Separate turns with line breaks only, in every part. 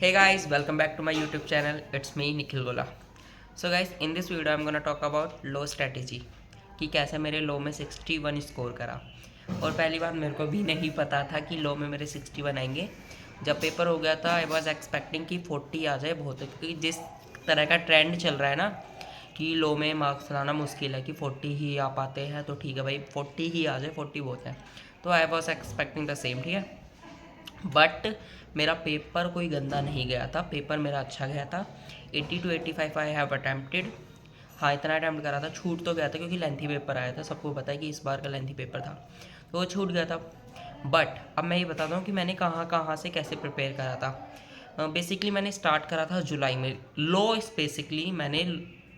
Hey guys, welcome back to my YouTube channel. It's me Nikhil Gola. So guys, in this video I'm gonna talk about low strategy कि कैसे मेरे लो में 61 score करा। और पहली बात मेरे को भी नहीं पता था कि लो में मेरे 61 आएंगे। जब पेपर हो गया था आई वॉज एक्सपेक्टिंग कि 40 आ जाए बहुत, क्योंकि जिस तरह का ट्रेंड चल रहा है ना कि लो में मार्क्स लाना मुश्किल है, कि 40 ही आ पाते हैं तो ठीक है भाई, 40 ही आ जाए, 40 बहुत है। तो I was expecting the same, ठीक है। बट मेरा पेपर कोई गंदा नहीं गया था, पेपर मेरा अच्छा गया था। 80 to 85 आई हैव अटैम्प्टेड। हाँ, इतना अटैम्प्ट करा था, छूट तो गया था क्योंकि लेंथी पेपर आया था, सबको पता है कि इस बार का लेंथी पेपर था, तो वो छूट गया था। बट अब मैं ये बताता हूँ कि मैंने कहाँ कहाँ से कैसे प्रिपेयर करा था। बेसिकली मैंने स्टार्ट करा था जुलाई में, लो बेसिकली मैंने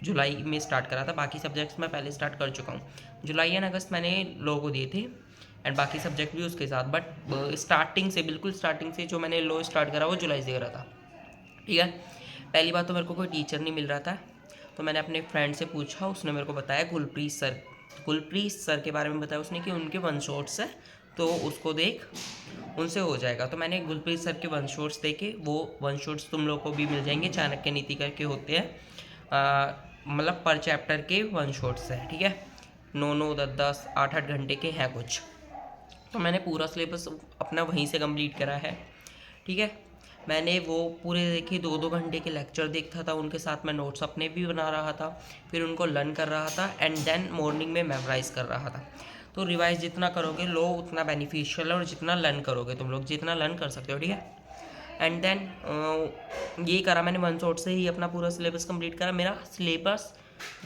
जुलाई में स्टार्ट करा था। बाकी सब्जेक्ट्स मैं पहले स्टार्ट कर चुका हूँ, जुलाई एंड अगस्त मैंने लो को दिए थे एंड बाकी सब्जेक्ट भी उसके साथ। बट स्टार्टिंग से, बिल्कुल स्टार्टिंग से जो मैंने लो स्टार्ट करा वो जुलाई से करा था, ठीक है। पहली बात तो मेरे को कोई टीचर नहीं मिल रहा था, तो मैंने अपने फ्रेंड से पूछा, उसने मेरे को बताया गुलप्रीत सर के बारे में बताया उसने कि उनके वन शॉट्स है तो उसको देख, उनसे हो जाएगा। तो मैंने गुलप्रीत सर के वन शॉट्स देखे, वो वन शॉट्स तुम लोग को भी मिल जाएंगे, चाणक्य नीति करके होते हैं, मतलब पर चैप्टर के वन शॉट्स है, ठीक है। 9 9 10 10 8 8 घंटे के हैं कुछ। तो मैंने पूरा सिलेबस अपना वहीं से कंप्लीट करा है, ठीक है। मैंने वो पूरे देखे, 2 2 घंटे के लेक्चर देखता था, उनके साथ मैं नोट्स अपने भी बना रहा था, फिर उनको लर्न कर रहा था एंड देन मॉर्निंग में मेमोराइज़ कर रहा था। तो रिवाइज जितना करोगे लो उतना बेनिफिशियल है, और जितना लर्न करोगे तुम लोग, जितना लर्न कर सकते हो, ठीक है। एंड देन ये करा मैंने, वन शॉट से ही अपना पूरा सिलेबस कंप्लीट करा। मेरा सिलेबस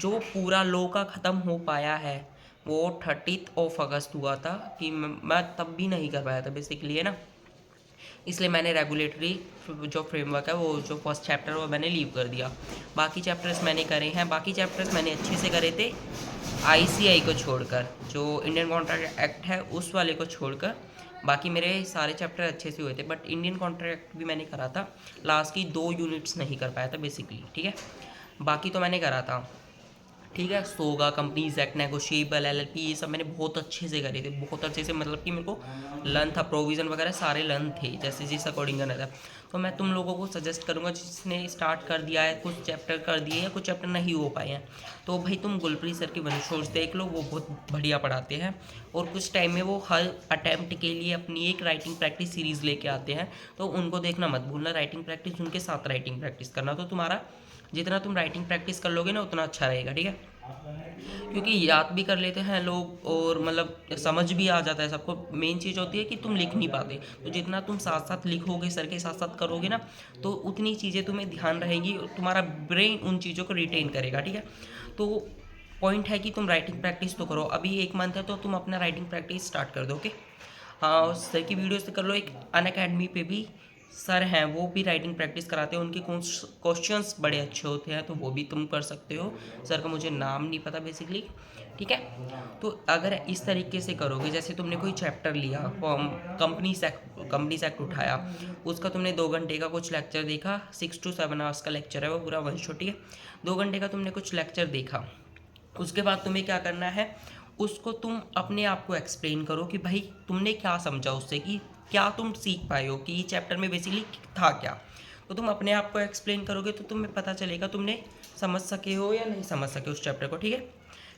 जो पूरा लो का ख़त्म हो पाया है वो 30 अगस्त हुआ था, कि मैं तब भी नहीं कर पाया था बेसिकली, है ना। इसलिए मैंने रेगुलेटरी जो फ्रेमवर्क है, वो जो फर्स्ट चैप्टर वो मैंने लीव कर दिया। बाकी चैप्टर्स मैंने करे हैं, बाकी चैप्टर्स मैंने अच्छे से करे थे, आईसीआई को छोड़कर, जो इंडियन कॉन्ट्रैक्ट एक्ट है उस वाले को छोड़कर बाकी मेरे सारे चैप्टर अच्छे से हुए थे। बट इंडियन कॉन्ट्रैक्ट भी मैंने करा था, लास्ट की 2 यूनिट्स नहीं कर पाया था बेसिकली, ठीक है। बाकी तो मैंने करा था, ठीक है। सोगा, कंपनीज एक्ट, नेगोशिएबल, एलएलपी, ये सब मैंने बहुत अच्छे से करे थे, बहुत अच्छे से, मतलब कि मेरे को लर्न था, प्रोविज़न वगैरह सारे लर्न थे, जैसे जिस अकॉर्डिंग करना था। तो मैं तुम लोगों को सजेस्ट करूँगा, जिसने स्टार्ट कर दिया है, कुछ चैप्टर कर दिए या कुछ चैप्टर नहीं हो पाए हैं, तो भाई तुम गुलप्रीत सर के वन शॉट्स देख लो, वो बहुत बढ़िया पढ़ाते हैं। और कुछ टाइम में वो हर अटैम्प्ट के लिए अपनी एक राइटिंग प्रैक्टिस सीरीज़ लेके आते हैं, तो उनको देखना मत भूलना। राइटिंग प्रैक्टिस उनके साथ राइटिंग प्रैक्टिस करना, तो तुम्हारा जितना तुम राइटिंग प्रैक्टिस कर लोगे ना उतना अच्छा रहेगा, ठीक है। क्योंकि याद भी कर लेते हैं लोग और मतलब समझ भी आ जाता है सबको। मेन चीज़ होती है कि तुम लिख नहीं पाते, तो जितना तुम साथ साथ लिखोगे, सर के साथ साथ करोगे ना, तो उतनी चीज़ें तुम्हें ध्यान रहेगी और तुम्हारा ब्रेन उन चीज़ों को रिटेन करेगा, ठीक है। तो पॉइंट है कि तुम राइटिंग प्रैक्टिस तो करो, अभी 1 मंथ है तो तुम अपना राइटिंग प्रैक्टिस स्टार्ट कर दो, ओके। हाँ, सर की वीडियोस कर लो, एक अन अकेडमी पे भी सर हैं, वो भी राइटिंग प्रैक्टिस कराते हैं, उनके क्वेश्चंस बड़े अच्छे होते हैं, तो वो भी तुम कर सकते हो। सर का मुझे नाम नहीं पता बेसिकली, ठीक है। तो अगर इस तरीके से करोगे, जैसे तुमने कोई चैप्टर लिया, कंपनी एक्ट उठाया, उसका तुमने 2 घंटे का कुछ लेक्चर देखा, 6 to 7 आवर्स का लेक्चर है वो पूरा वन शॉट, ठीक है। 2 घंटे का तुमने कुछ लेक्चर देखा, उसके बाद तुम्हें क्या करना है, उसको तुम अपने आप को एक्सप्लेन करो कि भाई तुमने क्या समझा उससे, कि क्या तुम सीख पाए हो, कि चैप्टर में बेसिकली था क्या। तो तुम अपने आप को एक्सप्लेन करोगे तो तुम्हें पता चलेगा तुमने समझ सके हो या नहीं समझ सके उस चैप्टर को, ठीक है।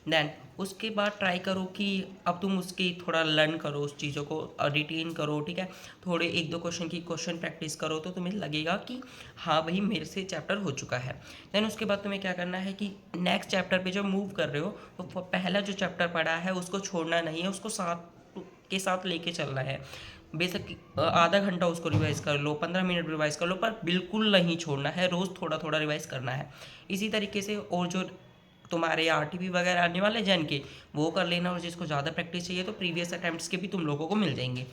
देन उसके बाद ट्राई करो कि अब तुम उसकी थोड़ा लर्न करो, उस चीज़ों को रिटेन करो, ठीक है। थोड़े 1 2 क्वेश्चन की क्वेश्चन प्रैक्टिस करो, तो तुम्हें लगेगा कि हाँ भाई मेरे से चैप्टर हो चुका है। देन उसके बाद तुम्हें क्या करना है कि नेक्स्ट चैप्टर पे जब मूव कर रहे हो, तो पहला जो चैप्टर पढ़ा है उसको छोड़ना नहीं है, उसको साथ के साथ लेके चलना है। बेशक आधा घंटा उसको रिवाइज़ कर लो, 15 मिनट रिवाइज़ कर लो, पर बिल्कुल नहीं छोड़ना है, रोज़ थोड़ा थोड़ा रिवाइज़ करना है। इसी तरीके से और जो तुम्हारे आरटीपी वगैरह आने वाले जैन के, वो कर लेना, और जिसको ज़्यादा प्रैक्टिस चाहिए तो प्रीवियस अटैम्प्ट्स के भी तुम लोगों को मिल जाएंगे,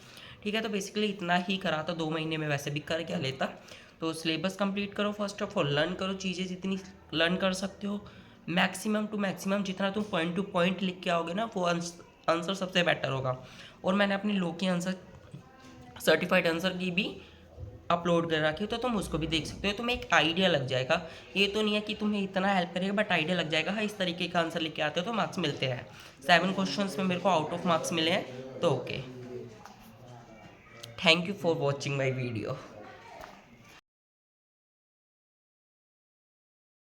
ठीक है। तो बेसिकली इतना ही करा था, 2 महीने में वैसे भी कर क्या लेता। तो सिलेबस कंप्लीट करो, फर्स्ट ऑफ ऑल लर्न करो चीज़ें जितनी लर्न कर सकते हो, मैक्सिमम टू मैक्सिमम जितना तुम पॉइंट टू पॉइंट लिख के आओगे ना, वो आंसर सबसे बेटर होगा। और मैंने अपनी लो की आंसर, सर्टिफाइड आंसर की भी अपलोड कर रखी हो, तो तुम उसको भी देख सकते हो, तुम्हें एक आइडिया लग जाएगा। ये तो नहीं है कि तुम्हें इतना हेल्प करेगा, बट आइडिया लग जाएगा, हाँ इस तरीके का आंसर लेके आते हो तो मार्क्स मिलते हैं। 7 क्वेश्चंस में मेरे को आउट ऑफ मार्क्स मिले हैं, तो okay. Thank you for watching my video.